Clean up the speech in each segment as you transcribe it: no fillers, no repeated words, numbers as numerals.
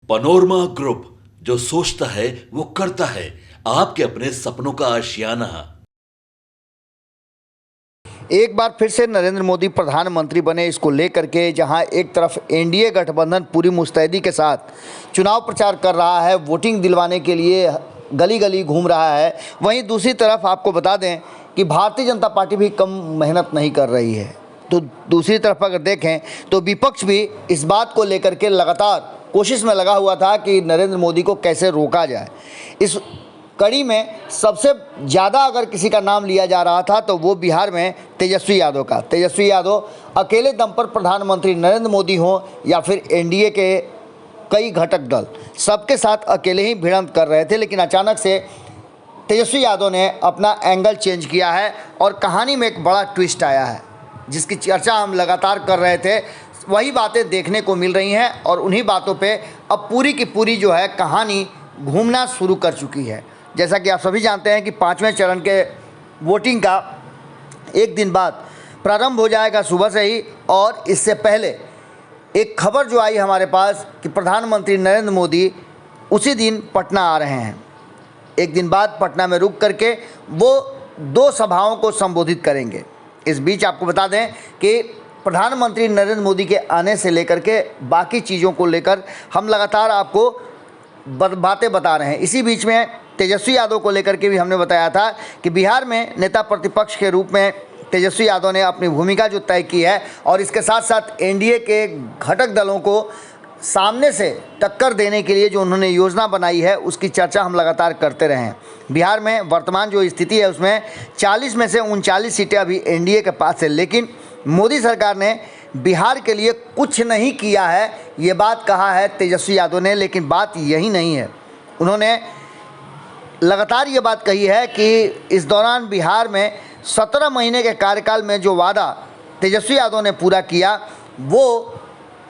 Panorama group, जो सोचता है वो करता है। आपके अपने सपनों का आशियाना। एक बार फिर से नरेंद्र मोदी प्रधानमंत्री बने, इसको लेकर के जहां एक तरफ एनडीए गठबंधन पूरी मुस्तैदी के साथ चुनाव प्रचार कर रहा है, वोटिंग दिलवाने के लिए गली गली घूम रहा है, वहीं दूसरी तरफ आपको बता दें कि भारतीय जनता पार्टी भी कम मेहनत नहीं कर रही है। तो दूसरी तरफ अगर देखें तो विपक्ष भी इस बात को लेकर के लगातार कोशिश में लगा हुआ था कि नरेंद्र मोदी को कैसे रोका जाए। इस कड़ी में सबसे ज़्यादा अगर किसी का नाम लिया जा रहा था तो वो बिहार में तेजस्वी यादव का। तेजस्वी यादव अकेले दम पर प्रधानमंत्री नरेंद्र मोदी हों या फिर एनडीए के कई घटक दल, सबके साथ अकेले ही भिड़ंत कर रहे थे, लेकिन अचानक से तेजस्वी यादव ने अपना एंगल चेंज किया है और कहानी में एक बड़ा ट्विस्ट आया है, जिसकी चर्चा हम लगातार कर रहे थे। वही बातें देखने को मिल रही हैं और उन्हीं बातों पे अब पूरी की पूरी जो है कहानी घूमना शुरू कर चुकी है। जैसा कि आप सभी जानते हैं कि 5वें चरण के वोटिंग का एक दिन बाद प्रारंभ हो जाएगा सुबह से ही, और इससे पहले एक खबर जो आई हमारे पास कि प्रधानमंत्री नरेंद्र मोदी उसी दिन पटना आ रहे हैं। एक दिन बाद पटना में रुक करके वो 2 सभाओं को संबोधित करेंगे। इस बीच आपको बता दें कि प्रधानमंत्री नरेंद्र मोदी के आने से लेकर के बाकी चीज़ों को लेकर हम लगातार आपको बातें बता रहे हैं। इसी बीच में तेजस्वी यादव को लेकर के भी हमने बताया था कि बिहार में नेता प्रतिपक्ष के रूप में तेजस्वी यादव ने अपनी भूमिका जो तय की है, और इसके साथ साथ एनडीए के घटक दलों को सामने से टक्कर देने के लिए जो उन्होंने योजना बनाई है, उसकी चर्चा हम लगातार करते रहे हैं। बिहार में वर्तमान जो स्थिति है उसमें 40 में से 39 सीटें अभी एनडीए के पास है, लेकिन मोदी सरकार ने बिहार के लिए कुछ नहीं किया है, ये बात कहा है तेजस्वी यादव ने। लेकिन बात यही नहीं है, उन्होंने लगातार ये बात कही है कि इस दौरान बिहार में 17 महीने के कार्यकाल में जो वादा तेजस्वी यादव ने पूरा किया, वो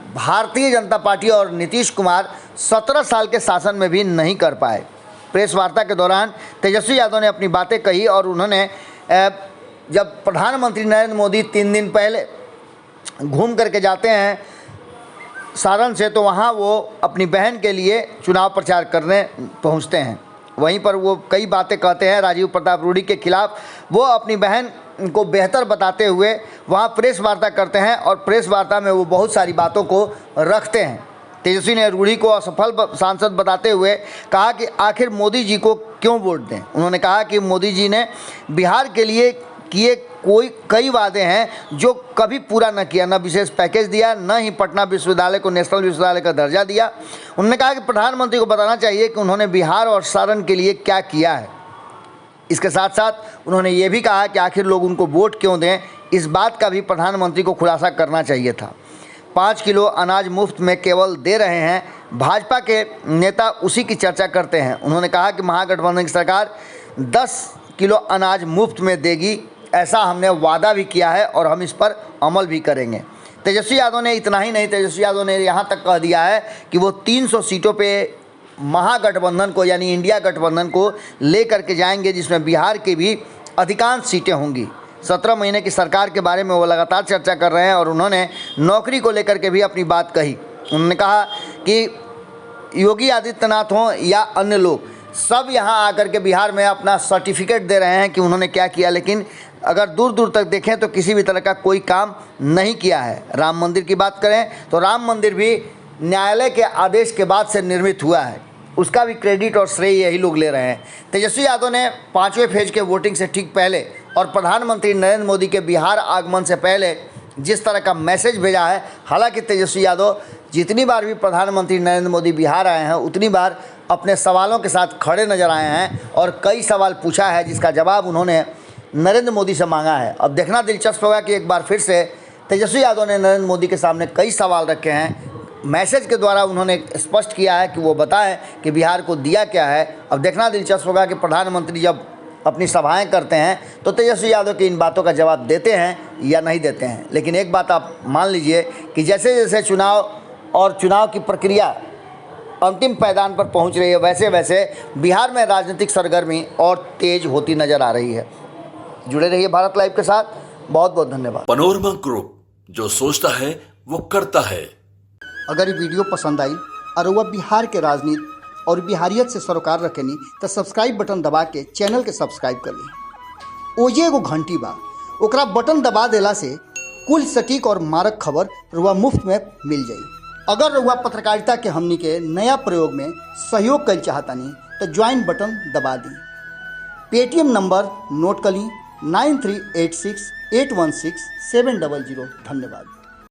भारतीय जनता पार्टी और नीतीश कुमार 17 साल के शासन में भी नहीं कर पाए। प्रेस वार्ता के दौरान तेजस्वी यादव ने अपनी बातें कही और उन्होंने जब प्रधानमंत्री नरेंद्र मोदी 3 दिन पहले घूम करके जाते हैं सारण से, तो वहाँ वो अपनी बहन के लिए चुनाव प्रचार करने पहुँचते हैं। वहीं पर वो कई बातें कहते हैं राजीव प्रताप रूडी के खिलाफ। वो अपनी बहन को बेहतर बताते हुए वहाँ प्रेस वार्ता करते हैं और प्रेस वार्ता में वो बहुत सारी बातों को रखते हैं। तेजस्वी ने रूडी को असफल सांसद बताते हुए कहा कि आखिर मोदी जी को क्यों वोट दें। उन्होंने कहा कि मोदी जी ने बिहार के लिए किए कई वादे हैं जो कभी पूरा न किया, न विशेष पैकेज दिया, न ही पटना विश्वविद्यालय को नेशनल विश्वविद्यालय का दर्जा दिया। उन्होंने कहा कि प्रधानमंत्री को बताना चाहिए कि उन्होंने बिहार और सारण के लिए क्या किया है। इसके साथ साथ उन्होंने ये भी कहा कि आखिर लोग उनको वोट क्यों दें, इस बात का भी प्रधानमंत्री को खुलासा करना चाहिए था। 5 किलो अनाज मुफ्त में केवल दे रहे हैं, भाजपा के नेता उसी की चर्चा करते हैं। उन्होंने कहा कि महागठबंधन की सरकार 10 किलो अनाज मुफ्त में देगी, ऐसा हमने वादा भी किया है और हम इस पर अमल भी करेंगे। तेजस्वी यादव ने इतना ही नहीं, तेजस्वी यादव ने यहाँ तक कह दिया है कि वो 300 सीटों पे महागठबंधन को यानी इंडिया गठबंधन को लेकर के जाएंगे, जिसमें बिहार की भी अधिकांश सीटें होंगी। 17 महीने की सरकार के बारे में वो लगातार चर्चा कर रहे हैं और उन्होंने नौकरी को लेकर के भी अपनी बात कही। उन्होंने कहा कि योगी आदित्यनाथ हों या अन्य लोग, सब यहाँ आकर के बिहार में अपना सर्टिफिकेट दे रहे हैं कि उन्होंने क्या किया, लेकिन अगर दूर दूर तक देखें तो किसी भी तरह का कोई काम नहीं किया है। राम मंदिर की बात करें तो राम मंदिर भी न्यायालय के आदेश के बाद से निर्मित हुआ है, उसका भी क्रेडिट और श्रेय यही लोग ले रहे हैं। तेजस्वी यादव ने 5वें फेज के वोटिंग से ठीक पहले और प्रधानमंत्री नरेंद्र मोदी के बिहार आगमन से पहले जिस तरह का मैसेज भेजा है, हालांकि तेजस्वी यादव जितनी बार भी प्रधानमंत्री नरेंद्र मोदी बिहार आए हैं उतनी बार अपने सवालों के साथ खड़े नजर आए हैं और कई सवाल पूछा है जिसका जवाब उन्होंने नरेंद्र मोदी से मांगा है। अब देखना दिलचस्प होगा कि एक बार फिर से तेजस्वी यादव ने नरेंद्र मोदी के सामने कई सवाल रखे हैं। मैसेज के द्वारा उन्होंने स्पष्ट किया है कि वो बताएं कि बिहार को दिया क्या है। अब देखना दिलचस्प होगा कि प्रधानमंत्री जब अपनी सभाएं करते हैं तो तेजस्वी यादव की इन बातों का जवाब देते हैं या नहीं देते हैं। लेकिन एक बात आप मान लीजिए कि जैसे जैसे चुनाव की प्रक्रिया अंतिम पैदान पर पहुंच रही है, वैसे वैसे बिहार में राजनीतिक सरगर्मी और तेज होती नजर आ रही है। जुड़े रहिए भारत लाइव के साथ। बहुत बहुत धन्यवाद। पनोरमा ग्रुप, जो सोचता है वो करता है। अगर ये वीडियो पसंद आई, और वह बिहार के राजनीति और बिहारियत से सरोकार रखेनी तो सब्सक्राइब बटन दबा के चैनल के सब्सक्राइब कर ली। ओजे एगो घंटी बा, ओकरा बटन दबा देला से कुल सटीक और मारक खबर रुआ मुफ्त में मिल जाई। अगर रुआ पत्रकारिता के हमनी के नया प्रयोग में सहयोग कर चाहतानी तो ज्वाइन बटन दबा दी। पेटीएम नंबर नोट कर ली 9386816700। धन्यवाद।